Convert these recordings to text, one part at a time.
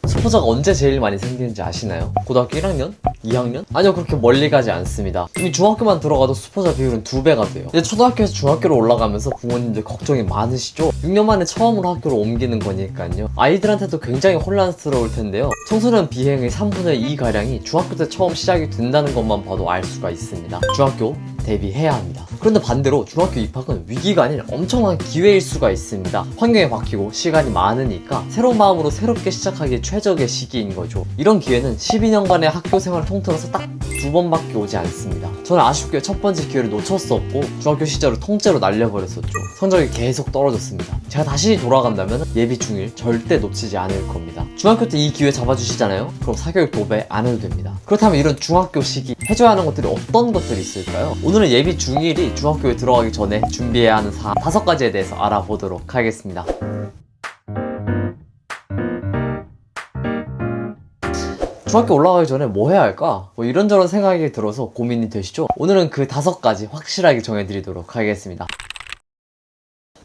수포자가 언제 제일 많이 생기는지 아시나요? 고등학교 1학년? 2학년? 아니요, 그렇게 멀리 가지 않습니다. 이미 중학교만 들어가도 수포자 비율은 2배가 돼요. 이제 초등학교에서 중학교로 올라가면서 부모님들 걱정이 많으시죠? 6년 만에 처음으로 학교를 옮기는 거니까요. 아이들한테도 굉장히 혼란스러울 텐데요. 청소년 비행의 3분의 2가량이 중학교 때 처음 시작이 된다는 것만 봐도 알 수가 있습니다. 중학교 대비해야 합니다. 그런데 반대로 중학교 입학은 위기가 아닌 엄청난 기회일 수가 있습니다. 환경이 바뀌고 시간이 많으니까 새로운 마음으로 새롭게 시작하기에 최적의 시기인 거죠. 이런 기회는 12년간의 학교 생활을 통틀어서 딱 2번밖에 오지 않습니다. 저는 아쉽게 첫 번째 기회를 놓쳤었고 중학교 시절을 통째로 날려버렸었죠. 성적이 계속 떨어졌습니다. 제가 다시 돌아간다면 예비 중1 절대 놓치지 않을 겁니다. 중학교 때 이 기회 잡아주시잖아요? 그럼 사교육 도배 안 해도 됩니다. 그렇다면 이런 중학교 시기 해줘야 하는 것들이 어떤 것들이 있을까요? 오늘은 예비 중1이 중학교에 들어가기 전에 준비해야 하는 사항 5가지에 대해서 알아보도록 하겠습니다. 중학교 올라가기 전에 뭐 해야 할까? 뭐 이런저런 생각이 들어서 고민이 되시죠? 오늘은 그 5가지 확실하게 정해드리도록 하겠습니다.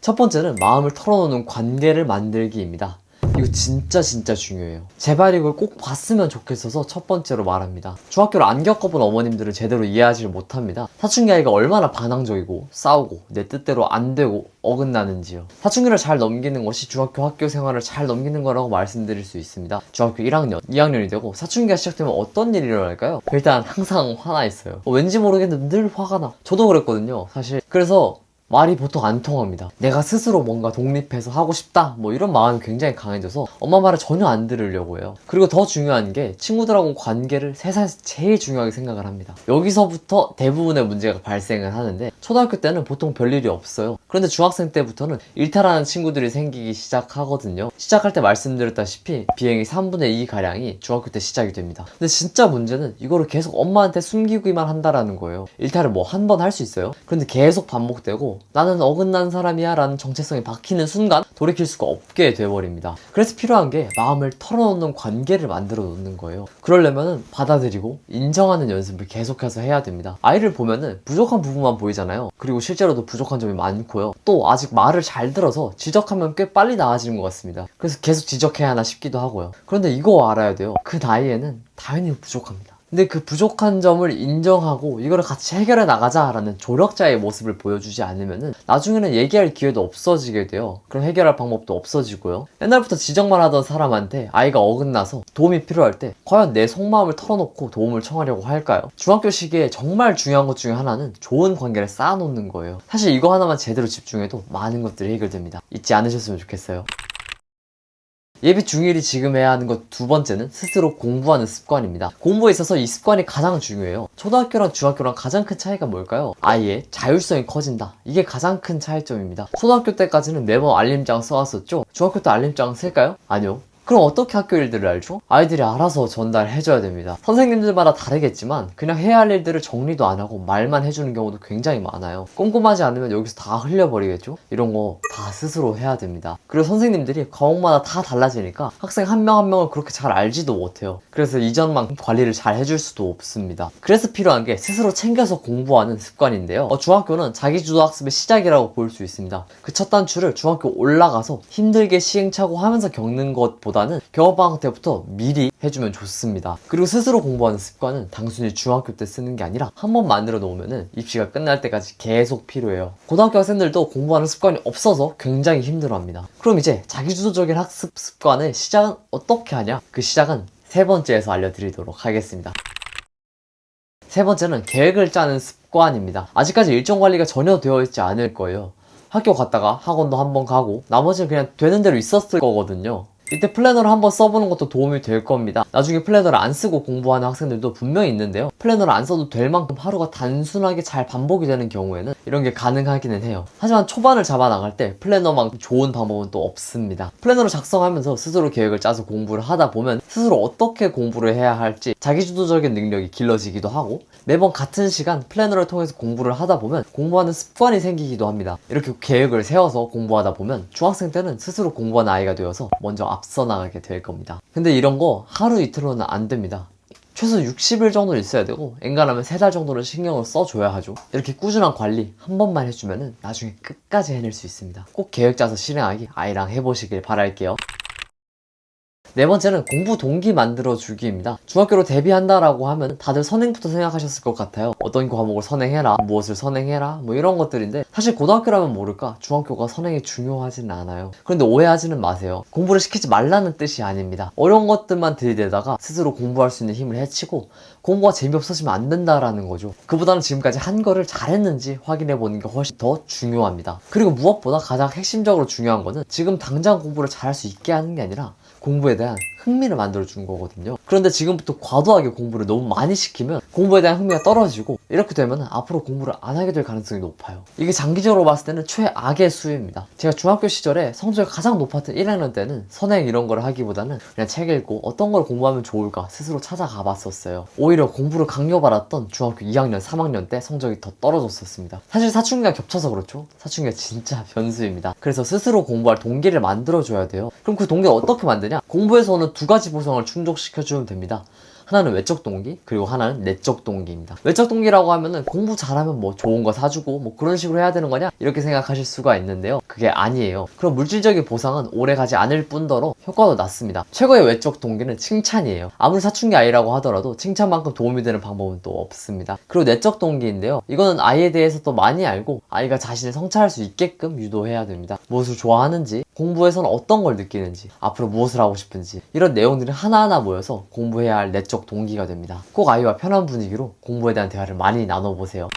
첫 번째는 마음을 털어놓는 관계를 만들기입니다. 이거 진짜 중요해요. 제발 이걸 꼭 봤으면 좋겠어서 첫 번째로 말합니다. 중학교를 안 겪어본 어머님들은 제대로 이해하지 못합니다. 사춘기 아이가 얼마나 반항적이고 싸우고 내 뜻대로 안 되고 어긋나는지요. 사춘기를 잘 넘기는 것이 중학교 학교 생활을 잘 넘기는 거라고 말씀드릴 수 있습니다. 중학교 1학년, 2학년이 되고 사춘기가 시작되면 어떤 일이 일어날까요? 일단 항상 화나 있어요. 왠지 모르겠는데 늘 화가 나. 저도 그랬거든요, 사실. 그래서 말이 보통 안 통합니다. 내가 스스로 뭔가 독립해서 하고 싶다 뭐 이런 마음이 굉장히 강해져서 엄마 말을 전혀 안 들으려고 해요. 그리고 더 중요한 게 친구들하고 관계를 세상에서 제일 중요하게 생각을 합니다. 여기서부터 대부분의 문제가 발생을 하는데 초등학교 때는 보통 별일이 없어요. 그런데 중학생 때부터는 일탈하는 친구들이 생기기 시작하거든요. 시작할 때 말씀드렸다시피 비행의 3분의 2가량이 중학교 때 시작이 됩니다. 근데 진짜 문제는 이거를 계속 엄마한테 숨기기만 한다라는 거예요. 일탈을 뭐 한 번 할 수 있어요. 그런데 계속 반복되고 나는 어긋난 사람이야 라는 정체성이 박히는 순간 돌이킬 수가 없게 돼버립니다. 그래서 필요한 게 마음을 털어놓는 관계를 만들어 놓는 거예요. 그러려면 받아들이고 인정하는 연습을 계속해서 해야 됩니다. 아이를 보면은 부족한 부분만 보이잖아요. 그리고 실제로도 부족한 점이 많고요. 또 아직 말을 잘 들어서 지적하면 꽤 빨리 나아지는 것 같습니다. 그래서 계속 지적해야 하나 싶기도 하고요. 그런데 이거 알아야 돼요. 그 나이에는 당연히 부족합니다. 근데 그 부족한 점을 인정하고 이거를 같이 해결해 나가자라는 조력자의 모습을 보여주지 않으면은 나중에는 얘기할 기회도 없어지게 돼요. 그럼 해결할 방법도 없어지고요. 옛날부터 지적만 하던 사람한테 아이가 어긋나서 도움이 필요할 때 과연 내 속마음을 털어놓고 도움을 청하려고 할까요? 중학교 시기에 정말 중요한 것 중에 하나는 좋은 관계를 쌓아놓는 거예요. 사실 이거 하나만 제대로 집중해도 많은 것들이 해결됩니다. 잊지 않으셨으면 좋겠어요. 예비 중1이 지금 해야 하는 것 2번째는 스스로 공부하는 습관입니다. 공부에 있어서 이 습관이 가장 중요해요. 초등학교랑 중학교랑 가장 큰 차이가 뭘까요? 아이의 자율성이 커진다. 이게 가장 큰 차이점입니다. 초등학교 때까지는 매번 알림장 써왔었죠? 중학교 때 알림장 쓸까요? 아니요. 그럼 어떻게 학교 일들을 알죠? 아이들이 알아서 전달해줘야 됩니다. 선생님들마다 다르겠지만 그냥 해야 할 일들을 정리도 안 하고 말만 해주는 경우도 굉장히 많아요. 꼼꼼하지 않으면 여기서 다 흘려버리겠죠? 이런 거 다 스스로 해야 됩니다. 그리고 선생님들이 과목마다 다 달라지니까 학생 한 명 한 명을 그렇게 잘 알지도 못해요. 그래서 이전만큼 관리를 잘 해줄 수도 없습니다. 그래서 필요한 게 스스로 챙겨서 공부하는 습관인데요. 중학교는 자기주도학습의 시작이라고 볼 수 있습니다. 그 첫 단추를 중학교 올라가서 힘들게 시행착오하면서 겪는 것보다는 겨울방학 때부터 미리 해주면 좋습니다. 그리고 스스로 공부하는 습관은 단순히 중학교 때 쓰는 게 아니라 한 번 만들어 놓으면 입시가 끝날 때까지 계속 필요해요. 고등학교 학생들도 공부하는 습관이 없어서 굉장히 힘들어합니다. 그럼 이제 자기주도적인 학습 습관의 시작은 어떻게 하냐? 그 시작은 3번째에서 알려드리도록 하겠습니다. 3번째는 계획을 짜는 습관입니다. 아직까지 일정 관리가 전혀 되어 있지 않을 거예요. 학교 갔다가 학원도 한번 가고 나머지는 그냥 되는 대로 있었을 거거든요. 이때 플래너를 한번 써보는 것도 도움이 될 겁니다. 나중에 플래너를 안 쓰고 공부하는 학생들도 분명히 있는데요. 플래너를 안 써도 될 만큼 하루가 단순하게 잘 반복이 되는 경우에는 이런 게 가능하기는 해요. 하지만 초반을 잡아 나갈 때 플래너만큼 좋은 방법은 또 없습니다. 플래너를 작성하면서 스스로 계획을 짜서 공부를 하다 보면 스스로 어떻게 공부를 해야 할지 자기주도적인 능력이 길러지기도 하고 매번 같은 시간 플래너를 통해서 공부를 하다 보면 공부하는 습관이 생기기도 합니다. 이렇게 계획을 세워서 공부하다 보면 중학생 때는 스스로 공부하는 아이가 되어서 먼저 앞서 나가게 될 겁니다. 근데 이런 거 하루 이틀로는 안 됩니다. 최소 60일 정도는 있어야 되고 엔간하면 3달 정도는 신경을 써줘야 하죠. 이렇게 꾸준한 관리 한 번만 해주면 나중에 끝까지 해낼 수 있습니다. 꼭 계획 짜서 실행하기 아이랑 해보시길 바랄게요. 네 번째는 공부 동기 만들어주기입니다. 중학교로 데뷔한다라고 하면 다들 선행부터 생각하셨을 것 같아요. 어떤 과목을 선행해라, 무엇을 선행해라, 뭐 이런 것들인데 사실 고등학교라면 모를까 중학교가 선행이 중요하진 않아요. 그런데 오해하지는 마세요. 공부를 시키지 말라는 뜻이 아닙니다. 어려운 것들만 들이대다가 스스로 공부할 수 있는 힘을 해치고 공부가 재미없어지면 안 된다라는 거죠. 그보다는 지금까지 한 거를 잘했는지 확인해보는 게 훨씬 더 중요합니다. 그리고 무엇보다 가장 핵심적으로 중요한 거는 지금 당장 공부를 잘할 수 있게 하는 게 아니라 공부에 대한 흥미를 만들어주는 거거든요. 그런데 지금부터 과도하게 공부를 너무 많이 시키면 공부에 대한 흥미가 떨어지고 이렇게 되면 앞으로 공부를 안 하게 될 가능성이 높아요. 이게 장기적으로 봤을 때는 최악의 수혜입니다. 제가 중학교 시절에 성적이 가장 높았던 1학년 때는 선행 이런 걸 하기보다는 그냥 책 읽고 어떤 걸 공부하면 좋을까 스스로 찾아가 봤었어요. 오히려 공부를 강요받았던 중학교 2학년, 3학년 때 성적이 더 떨어졌었습니다. 사실 사춘기가 겹쳐서 그렇죠. 사춘기가 진짜 변수입니다. 그래서 스스로 공부할 동기를 만들어줘야 돼요. 그럼 그 동기를 어떻게 만드냐? 공부에서는 두 가지 보상을 충족시켜주면 됩니다. 하나는 외적 동기, 그리고 하나는 내적 동기입니다. 외적 동기라고 하면은 공부 잘하면 뭐 좋은 거 사주고 뭐 그런 식으로 해야 되는 거냐? 이렇게 생각하실 수가 있는데요. 그게 아니에요. 그럼 물질적인 보상은 오래 가지 않을 뿐더러 효과도 낮습니다. 최고의 외적 동기는 칭찬이에요. 아무리 사춘기 아이라고 하더라도 칭찬만큼 도움이 되는 방법은 또 없습니다. 그리고 내적 동기인데요. 이거는 아이에 대해서 또 많이 알고 아이가 자신을 성찰할 수 있게끔 유도해야 됩니다. 무엇을 좋아하는지, 공부에서는 어떤 걸 느끼는지, 앞으로 무엇을 하고 싶은지 이런 내용들이 하나하나 모여서 공부해야 할 내적 동기가 됩니다. 꼭 아이와 편한 분위기로 공부에 대한 대화를 많이 나눠보세요.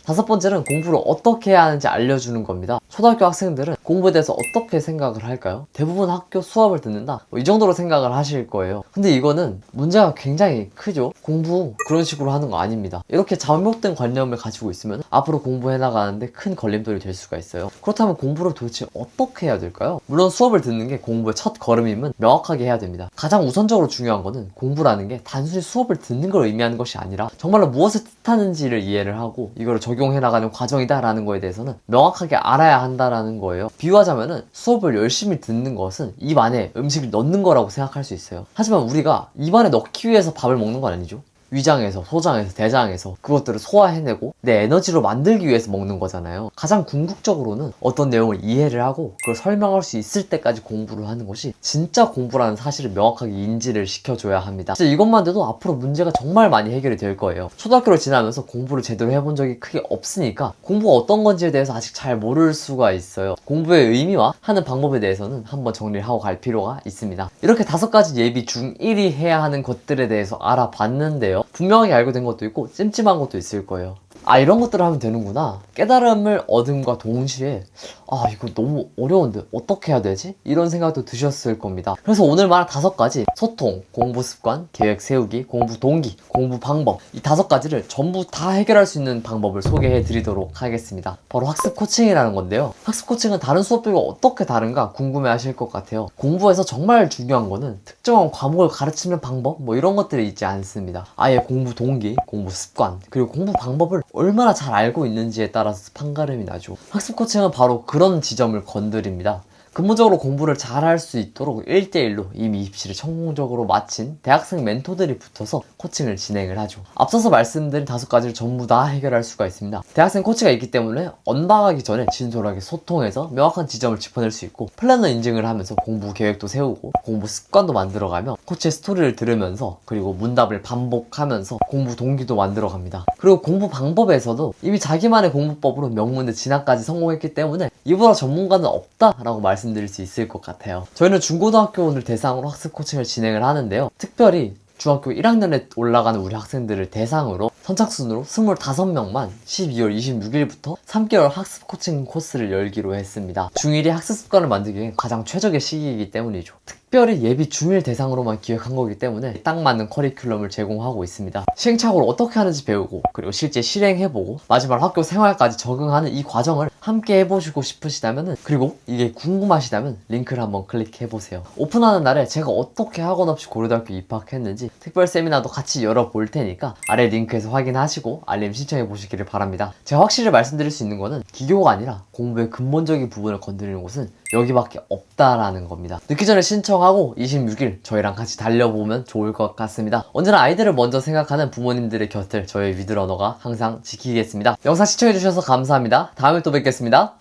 다섯 번째는 공부를 어떻게 해야 하는지 알려주는 겁니다. 초등학교 학생들은 공부에 대해서 어떻게 생각을 할까요? 대부분 학교 수업을 듣는다? 이 정도로 생각을 하실 거예요. 근데 이거는 문제가 굉장히 크죠? 공부 그런 식으로 하는 거 아닙니다. 이렇게 잘못된 관념을 가지고 있으면 앞으로 공부해 나가는데 큰 걸림돌이 될 수가 있어요. 그렇다면 공부를 도대체 어떻게 해야 될까요? 물론 수업을 듣는 게 공부의 첫 걸음임은 명확하게 해야 됩니다. 가장 우선적으로 중요한 거는 공부라는 게 단순히 수업을 듣는 걸 의미하는 것이 아니라 정말로 무엇을 뜻하는지를 이해를 하고 이거를 적용해 나가는 과정이다 라는 거에 대해서는 명확하게 알아야 한다라는 거예요. 비유하자면은 수업을 열심히 듣는 것은 입 안에 음식을 넣는 거라고 생각할 수 있어요. 하지만 우리가 입 안에 넣기 위해서 밥을 먹는 건 아니죠. 위장에서, 소장에서, 대장에서 그것들을 소화해내고 내 에너지로 만들기 위해서 먹는 거잖아요. 가장 궁극적으로는 어떤 내용을 이해를 하고 그걸 설명할 수 있을 때까지 공부를 하는 것이 진짜 공부라는 사실을 명확하게 인지를 시켜줘야 합니다. 진짜 이것만 돼도 앞으로 문제가 정말 많이 해결이 될 거예요. 초등학교를 지나면서 공부를 제대로 해본 적이 크게 없으니까 공부가 어떤 건지에 대해서 아직 잘 모를 수가 있어요. 공부의 의미와 하는 방법에 대해서는 한번 정리를 하고 갈 필요가 있습니다. 이렇게 5가지 예비 중1이 해야 하는 것들에 대해서 알아봤는데요. 분명하게 알게 된 것도 있고 찜찜한 것도 있을 거예요. 아, 이런 것들을 하면 되는구나. 깨달음을 얻음과 동시에 아, 이거 너무 어려운데 어떻게 해야 되지? 이런 생각도 드셨을 겁니다. 그래서 오늘 말한 5가지 소통, 공부 습관, 계획 세우기, 공부 동기, 공부 방법 이 5가지를 전부 다 해결할 수 있는 방법을 소개해 드리도록 하겠습니다. 바로 학습 코칭이라는 건데요. 학습 코칭은 다른 수업들과 어떻게 다른가 궁금해 하실 것 같아요. 공부에서 정말 중요한 거는 특정한 과목을 가르치는 방법 뭐 이런 것들이 있지 않습니다. 아예 공부 동기, 공부 습관, 그리고 공부 방법을 얼마나 잘 알고 있는지에 따라서 판가름이 나죠. 학습 코칭은 바로 그런 지점을 건드립니다. 근본적으로 공부를 잘 할 수 있도록 1대1로 이미 입시를 성공적으로 마친 대학생 멘토들이 붙어서 코칭을 진행을 하죠. 앞서서 말씀드린 5가지를 전부 다 해결할 수가 있습니다. 대학생 코치가 있기 때문에 언방하기 전에 진솔하게 소통해서 명확한 지점을 짚어낼 수 있고 플래너 인증을 하면서 공부 계획도 세우고 공부 습관도 만들어가며 코치의 스토리를 들으면서 그리고 문답을 반복하면서 공부 동기도 만들어갑니다. 그리고 공부 방법에서도 이미 자기만의 공부법으로 명문대 진학까지 성공했기 때문에 이보다 전문가는 없다라고 말씀드릴 수 있을 것 같아요. 저희는 중고등학교를 대상으로 학습 코칭을 진행을 하는데요. 특별히 중학교 1학년에 올라가는 우리 학생들을 대상으로 선착순으로 25명만 12월 26일부터 3개월 학습 코칭 코스를 열기로 했습니다. 중1이 학습 습관을 만들기 위해 가장 최적의 시기이기 때문이죠. 특별히 예비 중1 대상으로만 기획한 거기 때문에 딱 맞는 커리큘럼을 제공하고 있습니다. 시행착오를 어떻게 하는지 배우고 그리고 실제 실행해보고 마지막 학교 생활까지 적응하는 이 과정을 함께 해보시고 싶으시다면 그리고 이게 궁금하시다면 링크를 한번 클릭해보세요. 오픈하는 날에 제가 어떻게 학원 없이 고려대학교 입학했는지 특별 세미나도 같이 열어볼 테니까 아래 링크에서 확인하시고 알림 신청해 보시기를 바랍니다. 제가 확실히 말씀드릴 수 있는 거는 기교가 아니라 공부의 근본적인 부분을 건드리는 곳은 여기밖에 없다라는 겁니다. 늦기 전에 신청하고 26일 저희랑 같이 달려보면 좋을 것 같습니다. 언제나 아이들을 먼저 생각하는 부모님들의 곁을 저희 위드러너가 항상 지키겠습니다. 영상 시청해주셔서 감사합니다. 다음에 또 뵙겠습니다.